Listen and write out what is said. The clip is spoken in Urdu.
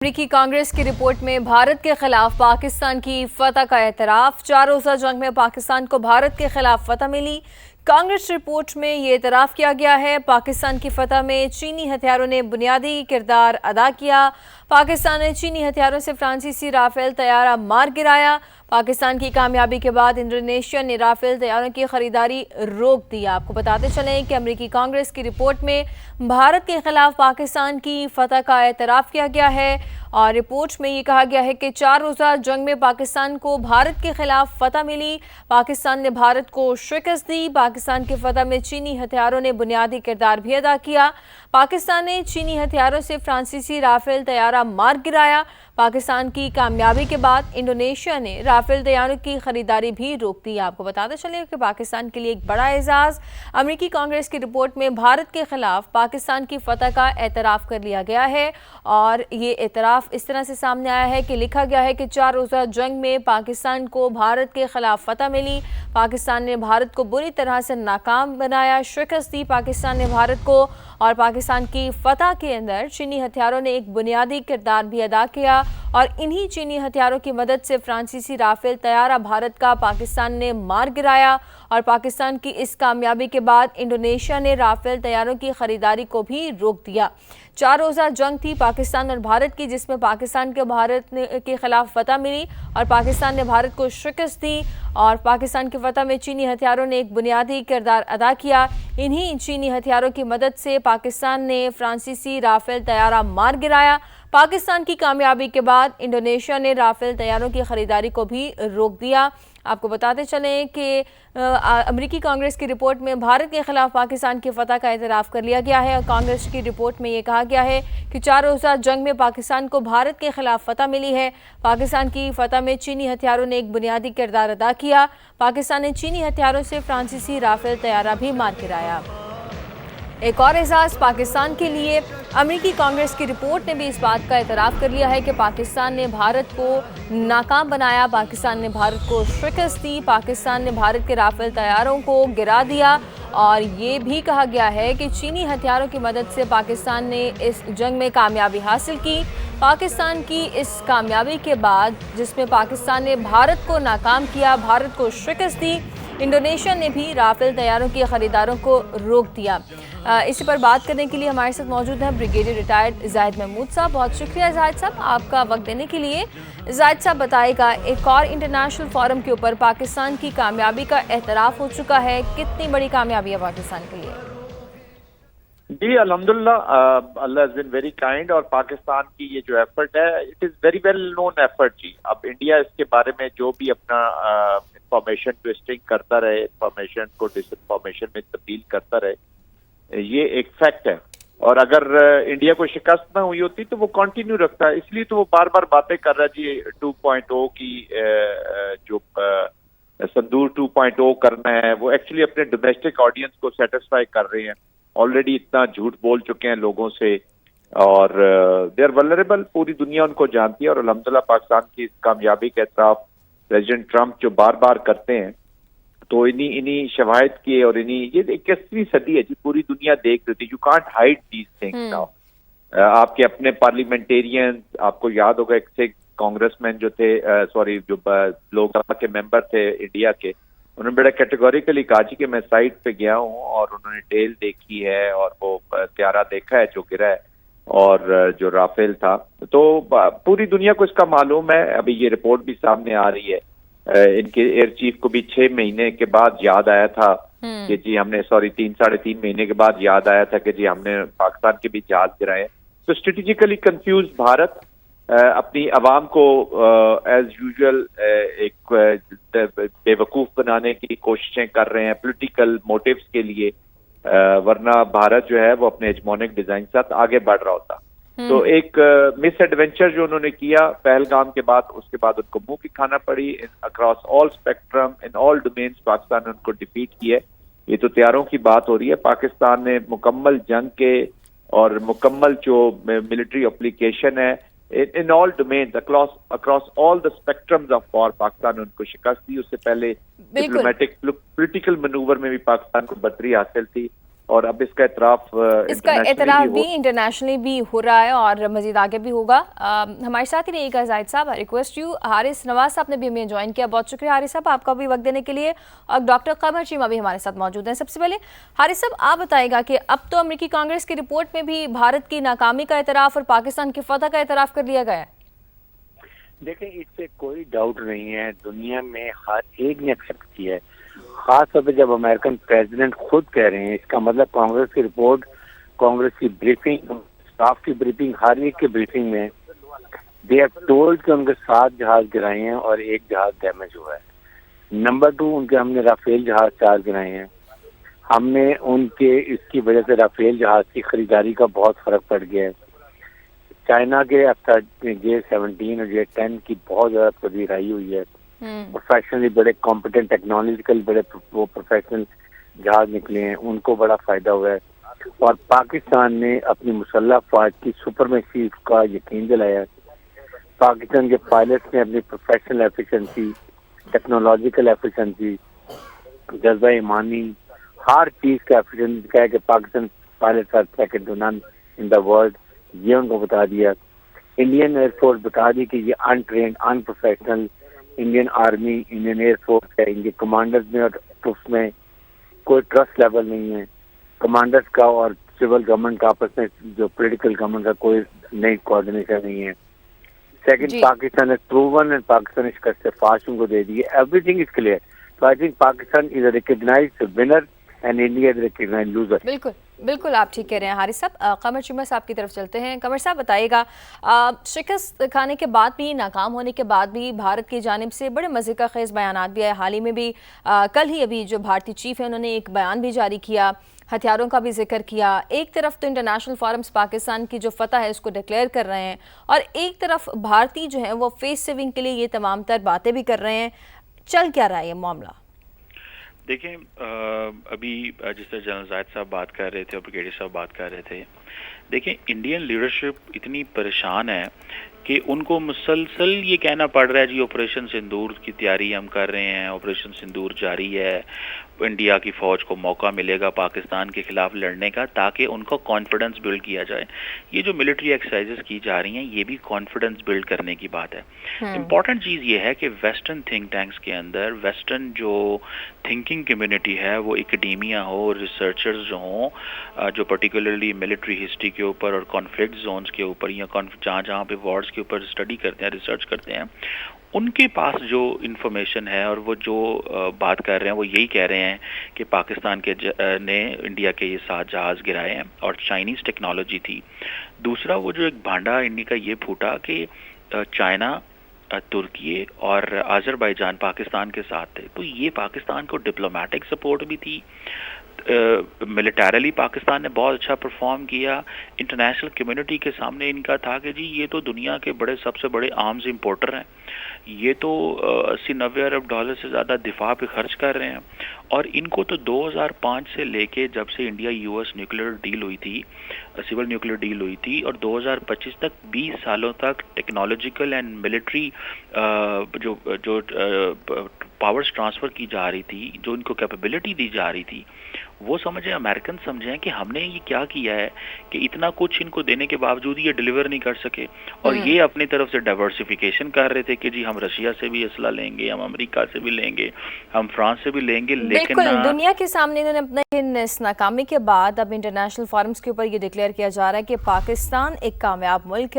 امریکی کانگریس کی رپورٹ میں بھارت کے خلاف پاکستان کی فتح کا اعتراف۔ 4 روزہ جنگ میں پاکستان کو بھارت کے خلاف فتح ملی۔ کانگریس رپورٹ میں یہ اعتراف کیا گیا ہے پاکستان کی فتح میں چینی ہتھیاروں نے بنیادی کردار ادا کیا۔ پاکستان نے چینی ہتھیاروں سے فرانسیسی رافیل طیارہ مار گرایا۔ پاکستان کی کامیابی کے بعد انڈونیشیا نے رافیل طیاروں کی خریداری روک دی۔ آپ کو بتاتے چلیں کہ امریکی کانگریس کی رپورٹ میں بھارت کے خلاف پاکستان کی فتح کا اعتراف کیا گیا ہے اور رپورٹ میں یہ کہا گیا ہے کہ 4 روزہ جنگ میں پاکستان کو بھارت کے خلاف فتح ملی۔ پاکستان نے بھارت کو شکست دی۔ پاکستان کی فتح میں چینی ہتھیاروں نے بنیادی کردار بھی ادا کیا۔ پاکستان نے چینی ہتھیاروں سے فرانسیسی رافیل طیارہ مار گرایا۔ پاکستان کی کامیابی کے بعد انڈونیشیا نے رافیل طیاروں کی خریداری بھی روک دی۔ آپ کو بتاتے چلیں کہ پاکستان کے لیے ایک بڑا اعزاز، امریکی کانگریس کی رپورٹ میں بھارت کے خلاف پاکستان کی فتح کا اعتراف کر لیا گیا ہے اور یہ اعتراف اس طرح سے سامنے آیا ہے کہ لکھا گیا ہے کہ 4 روزہ جنگ میں پاکستان کو بھارت کے خلاف فتح ملی۔ پاکستان نے بھارت کو بری طرح سے ناکام بنایا، شکست دی پاکستان نے بھارت کو، اور پاکستان کی فتح کے اندر چینی ہتھیاروں نے ایک بنیادی کردار بھی ادا کیا اور انہی چینی ہتھیاروں کی مدد سے فرانسیسی رافیل طیارہ بھارت کا پاکستان نے مار گرایا اور پاکستان کی اس کامیابی کے بعد انڈونیشیا نے رافیل طیاروں کی خریداری کو بھی روک دیا۔ 4 روزہ جنگ تھی پاکستان اور بھارت کی، جس میں پاکستان کے بھارت کے خلاف فتح ملی اور پاکستان نے بھارت کو شکست دی اور پاکستان کی فتح میں چینی ہتھیاروں نے ایک بنیادی کردار ادا کیا۔ انہی چینی ہتھیاروں کی مدد سے پاکستان نے فرانسیسی رافیل طیارہ مار گرایا۔ پاکستان کی کامیابی کے بعد انڈونیشیا نے رافیل طیاروں کی خریداری کو بھی روک دیا۔ آپ کو بتاتے چلیں کہ امریکی کانگریس کی رپورٹ میں بھارت کے خلاف پاکستان کی فتح کا اعتراف کر لیا گیا ہے اور کانگریس کی رپورٹ میں یہ کہا گیا ہے کہ 4 روزہ جنگ میں پاکستان کو بھارت کے خلاف فتح ملی ہے۔ پاکستان کی فتح میں چینی ہتھیاروں نے ایک بنیادی کردار ادا کیا۔ پاکستان نے چینی ہتھیاروں سے فرانسیسی رافیل طیارہ بھی مار گرایا۔ ایک اور اعزاز پاکستان کے لیے، امریکی کانگریس کی رپورٹ نے بھی اس بات کا اعتراف کر لیا ہے کہ پاکستان نے بھارت کو ناکام بنایا، پاکستان نے بھارت کو شکست دی، پاکستان نے بھارت کے رافیل طیاروں کو گرا دیا اور یہ بھی کہا گیا ہے کہ چینی ہتھیاروں کی مدد سے پاکستان نے اس جنگ میں کامیابی حاصل کی۔ پاکستان کی اس کامیابی کے بعد، جس میں پاکستان نے بھارت کو ناکام کیا، بھارت کو شکست دی، انڈونیشیا نے بھی رافیل طیاروں کی خریداروں کو روک دیا۔ اسی پر بات کرنے کے لیے ہمارے ساتھ موجود ہیں بریگیڈیئر ریٹائرڈ زاہد محمود صاحب۔ بہت شکریہ زاہد صاحب آپ کا وقت دینے کے لیے۔ زاہد صاحب بتائے گا، ایک اور انٹرنیشنل فورم کے اوپر پاکستان کی کامیابی کا اعتراف ہو چکا ہے، کتنی بڑی کامیابی ہے پاکستان کے لیے؟ جی الحمدللہ، اللہ has been very kind، اور پاکستان کی یہ جو ایفرٹ ہے it is very well known effort جی۔ اب انڈیا اس کے بارے میں جو بھی اپنا انفارمیشن ٹویسٹنگ کرتا رہے، انفارمیشن کو ڈس انفارمیشن میں تبدیل کرتا رہے، یہ ایک فیکٹ ہے، اور اگر انڈیا کو شکست نہ ہوئی ہوتی تو وہ کنٹینیو رکھتا ہے، اس لیے تو وہ بار بار باتیں کر رہا ہے جی 2.0 کی جو صندور 2.0 کرنا ہے، وہ ایکچولی اپنے ڈومیسٹک آڈینس کو سیٹسفائی کر رہے ہیں۔ آلریڈی اتنا جھوٹ بول چکے ہیں لوگوں سے اور دے آر ولنریبل، پوری دنیا ان کو جانتی ہے، اور الحمدللہ پاکستان کی اس کامیابی کا اعتراف پریزیڈنٹ ٹرمپ جو بار بار کرتے ہیں، تو انہی شواہد کے اور یہ 21ویں صدی ہے جی، پوری دنیا دیکھ رہی تھی۔ You can't hide these things now. آپ کے اپنے پارلیمنٹیرین، آپ کو یاد ہوگا ایک سکھ کانگریس مین جو تھے، جو لوک سبھا کے ممبر تھے انڈیا کے، انہوں نے بڑا کیٹیگوریکلی کہا جی کہ میں سائٹ پہ گیا ہوں اور انہوں نے ٹیل دیکھی ہے اور وہ طیارہ دیکھا ہے جو گرا ہے اور جو رافیل تھا، تو پوری دنیا کو اس کا معلوم ہے۔ ابھی یہ رپورٹ بھی سامنے آ رہی ہے، ان کے ایئر چیف کو بھی 6 مہینے کے بعد یاد آیا تھا کہ جی ہم نے 3.5 مہینے کے بعد یاد آیا تھا کہ جی ہم نے پاکستان کے بھی جہاز گرائے۔ تو اسٹریٹجیکلی کنفیوز بھارت اپنی عوام کو ایز یوزول ایک بے وقوف بنانے کی کوششیں کر رہے ہیں پولیٹیکل موٹیوز کے لیے، ورنہ بھارت جو ہے وہ اپنے ہیجمونک ڈیزائن کے ساتھ آگے بڑھ رہا ہوتا۔ تو ایک مس ایڈونچر جو انہوں نے کیا پہلگام کے بعد، اس کے بعد ان کو منہ کی کھانا پڑی۔ اکراس آل اسپیکٹرم ان آل ڈومینس پاکستان نے ان کو ڈیفیٹ کیا۔ یہ تو طیاروں کی بات ہو رہی ہے، پاکستان نے مکمل جنگ کے اور مکمل جو ملٹری اپلیکیشن ہے in all domains across all the spectrums of war, Pakistan نے ان کو شکست دی۔ اس سے پہلے ڈپلومیٹک پولیٹیکل منوور میں بھی پاکستان کو برتری حاصل تھی۔ اور اب اس کا اعتراف بھی انٹرنیشنلی بھی ہو رہا ہے اور مزید آگے بھی ہوگا. ہمارے ساتھ ہی رہیے گا زاہد صاحب. Request you. حارث نواز صاحب نے بھی ہمیں جوائن کیا. بہت شکریہ حارث صاحب آپ کا بھی وقت دینے کے لیے. اور ڈاکٹر قمر چیمہ بھی ہمارے ساتھ موجود ہیں. سب سے پہلے حارث صاحب آپ بتائے گا کہ اب تو امریکی کانگریس کی رپورٹ میں بھی بھارت کی ناکامی کا اعتراف اور پاکستان کی فتح کا اعتراف کر لیا گیا ہے. دیکھیں اس سے کوئی ڈاؤٹ نہیں ہے, دنیا میں ہر ایک نے ایکسیپٹ کیا ہے, خاص طور پہ جب امریکن پریزیڈنٹ خود کہہ رہے ہیں. اس کا مطلب کانگریس کی رپورٹ, کانگریس کی بریفنگ, اسٹاف کی بریفنگ, ہر ایک کی بریفنگ میں دے ہیو ٹولڈ کہ ان کے 7 جہاز گرائے ہیں اور 1 جہاز ڈیمیج ہوا ہے. نمبر 2 ان کے ہم نے رافیل جہاز 4 گرائے ہیں. ہم نے ان کے اس کی وجہ سے رافیل جہاز کی خریداری کا بہت فرق پڑ گیا ہے. چائنا کے J-17 اور J-10 کی بہت زیادہ پذیرائی ہوئی ہے. پروفیشنلی بڑے کمپیٹنٹ, ٹیکنالوجیکل بڑے وہ پروفیشنل جہاز نکلے ہیں, ان کو بڑا فائدہ ہوا ہے. اور پاکستان نے اپنی مسلح فوج کی سپرمیسی کا یقین دلایا ہے. پاکستان کے پائلٹس نے اپنی پروفیشنل ایفیشنسی, ٹیکنالوجیکل ایفیشنسی, جذبہ ایمانی, ہر چیز کا ایفیشنسی کا ہے کہ Pakistan pilots are second to none in the world. یہ ان کو بتا دیا. انڈین ایئر فورس بتا دی کہ یہ untrained, unprofessional Indian army, Indian air force ہے. ان کے کمانڈرز میں اور ٹروپس میں کوئی ٹرسٹ لیول نہیں ہے. کمانڈرز کا اور سول گورنمنٹ کا آپس میں, جو پولیٹیکل گورنمنٹ کا کوئی نئی کوآرڈینیشن نہیں ہے. Second, Pakistan has proven and Pakistan اس کا استفاق ان کو دے دی ہے. Everything is clear. So I think Pakistan is a recognized winner and India is a recognized loser. بالکل آپ ٹھیک کہہ رہے ہیں حارث صاحب. قمر چیمہ صاحب کی طرف چلتے ہیں. قمر صاحب بتائیے گا, شکست کھانے کے بعد بھی, ناکام ہونے کے بعد بھی بھارت کی جانب سے بڑے مزے کا خیز بیانات بھی آئے. حال ہی میں بھی کل ہی ابھی جو بھارتی چیف ہیں انہوں نے ایک بیان بھی جاری کیا, ہتھیاروں کا بھی ذکر کیا. ایک طرف تو انٹرنیشنل فورمز پاکستان کی جو فتح ہے اس کو ڈکلیئر کر رہے ہیں, اور ایک طرف بھارتی جو ہیں وہ فیس سیونگ کے لیے یہ تمام تر باتیں بھی کر رہے ہیں. چل کیا رہا ہے یہ معاملہ؟ دیکھیں ابھی جس طرح جنرل زاہد صاحب بات کر رہے تھے اور بریگیڈیئر صاحب بات کر رہے تھے, دیکھیں انڈین لیڈرشپ اتنی پریشان ہے کہ ان کو مسلسل یہ کہنا پڑ رہا ہے جی آپریشن سندور کی تیاری ہم کر رہے ہیں, آپریشن سندور جاری ہے, انڈیا کی فوج کو موقع ملے گا پاکستان کے خلاف لڑنے کا تاکہ ان کو کانفیڈنس بلڈ کیا جائے. یہ جو ملٹری ایکسرسائزز کی جا رہی ہیں یہ بھی کانفیڈنس بلڈ کرنے کی بات ہے. امپورٹنٹ چیز یہ ہے کہ ویسٹرن تھنک ٹینکس کے اندر ویسٹرن جو تھنکنگ کمیونٹی ہے, وہ اکیڈیمیا ہو, ریسرچرز جو ہوں, جو پرٹیکولرلی ملٹری ہسٹری کے اوپر اور کانفلکٹ زونز کے اوپر یا جہاں جہاں پہ وارز کے اوپر اسٹڈی کرتے ہیں, ریسرچ کرتے ہیں, ان کے پاس جو انفارمیشن ہے اور وہ جو بات کر رہے ہیں وہ یہی کہہ رہے ہیں کہ پاکستان کے نے انڈیا کے یہ 7 جہاز گرائے ہیں اور چائنیز ٹیکنالوجی تھی. دوسرا وہ جو ایک بھانڈا انڈیا کا یہ پھوٹا کہ چائنا, ترکی اور آذربائیجان پاکستان کے ساتھ تھے. تو یہ پاکستان کو ڈپلومیٹک سپورٹ بھی تھی, ملیٹریلی پاکستان نے بہت اچھا پرفارم کیا. انٹرنیشنل کمیونٹی کے سامنے ان کا تھا کہ جی یہ تو دنیا کے سب سے بڑے آرمز امپورٹر ہیں, یہ تو 80-90 ارب ڈالر سے زیادہ دفاع پہ خرچ کر رہے ہیں. اور ان کو تو 2005 سے لے کے جب سے انڈیا US نیوکلیر ڈیل ہوئی تھی, سول نیوکلیر ڈیل ہوئی تھی, اور 2025 تک 20 سالوں تک ٹیکنالوجیکل اینڈ ملٹری جو پاورز ٹرانسفر کی جا رہی تھی, جو ان کو کیپیبلٹی دی جا رہی تھی, وہ سمجھیں, امریکن سمجھیں کہ ہم نے یہ کیا کیا ہے کہ اتنا کچھ ان کو دینے کے باوجود یہ ڈیلیور نہیں کر سکے. اور یہ اپنی طرف سے ڈائیورسیفیکیشن کر رہے تھے کہ جی ہم رشیا سے بھی اسلحہ لیں گے, ہم امریکہ سے بھی لیں گے, ہم فرانس سے بھی لیں گے. لیکن دنیا کے سامنے انہوں نے اپنے اس ناکامی کے بعد اب انٹرنیشنل فورمز کے اوپر یہ ڈکلیئر کیا جا رہا ہے کہ پاکستان ایک کامیاب ملک ہے.